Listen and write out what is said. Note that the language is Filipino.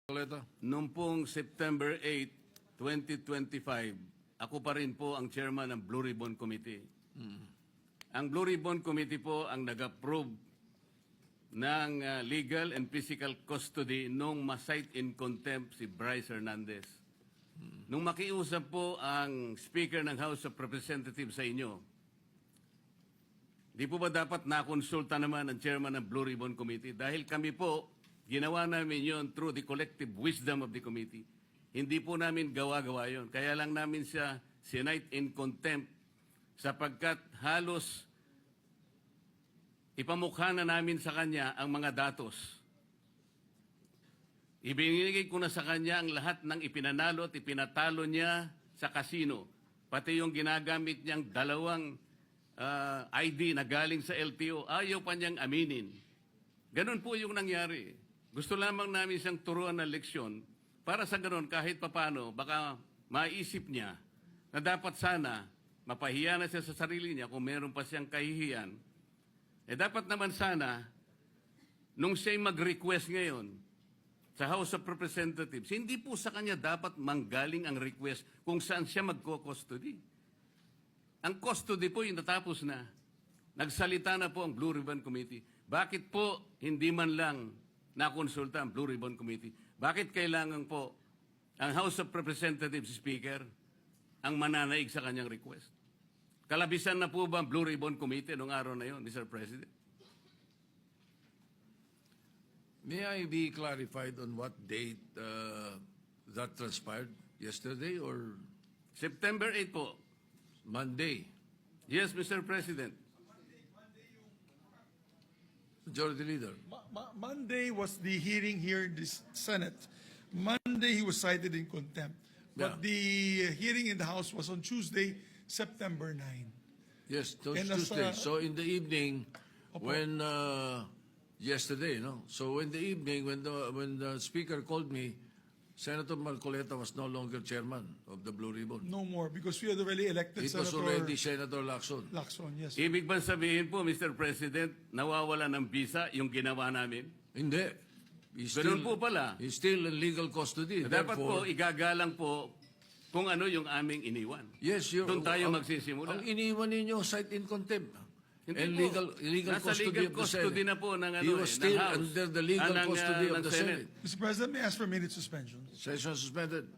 Coleta. Noong pong September 8, 2025, ako pa rin po ang chairman ng Blue Ribbon Committee. Ang Blue Ribbon Committee po ang nag-approve ng legal and physical custody nung ma-cite in contempt si Bryce Hernandez. Nung makiusap po ang Speaker ng House of Representatives sa inyo, di po ba dapat nakonsulta naman ang chairman ng Blue Ribbon Committee? Dahil kami po, ginawa namin yon through the collective wisdom of the committee. Hindi po namin gawa-gawa yon. Kaya lang namin siya cite in contempt sapagkat halos ipamukha na namin sa kanya ang mga datos. Ibinigay ko na sa kanya ang lahat ng ipinanalo at ipinatalo niya sa kasino. Pati yung ginagamit niyang dalawang ID na galing sa LTO, ayaw pa niyang aminin. Ganun po yung nangyari. Gusto lamang namin siyang turuan ng leksyon para sa ganun kahit papano baka maisip niya na dapat sana mapahiya na siya sa sarili niya kung meron pa siyang kahihiyan. Dapat naman sana nung siya'y mag-request ngayon sa House of Representatives, hindi po sa kanya dapat manggaling ang request kung saan siya magko-custody. Ang custody po yung natapos na. Nagsalita na po ang Blue Ribbon Committee. Bakit po hindi man lang nakonsulta ang Blue Ribbon Committee? Bakit kailangan po ang House of Representatives Speaker ang mananaig sa kanyang request? Kalabisan na po ba ang Blue Ribbon Committee noong araw na yon, Mr. President? May I be clarified on what date that transpired? Yesterday or September 8 po. Monday? Yes, Mr. President. Majority Leader. Monday was the hearing here in the Senate. Monday he was cited in contempt. But Yeah. the hearing in the House was on Tuesday, September 9. Yes, And Tuesday. as, So in the evening, Opo. when yesterday, no. So in the evening, when the Speaker called me, Senator Marcoleta was no longer chairman of the Blue Ribbon. No more because we had already elected It was Senator already Senator Lacson. Lacson. Yes. Ibig bang sabihin po, Mr. President, nawawala ng visa yung ginawa namin? Hindi. He's Ganun po pala. He's still in legal custody. Dapat po, Therefore, igagalang po kung ano yung aming iniwan. yes, Doon tayo magsisimula. Ang iniwan ninyo, cite in contempt. Hindi And po. legal Nasa custody legal of the custody Senate. na po ng, He was still ng House. under the legal ng, custody ng of the Senate. Mr. President, may I ask for a minute suspension? Session suspended.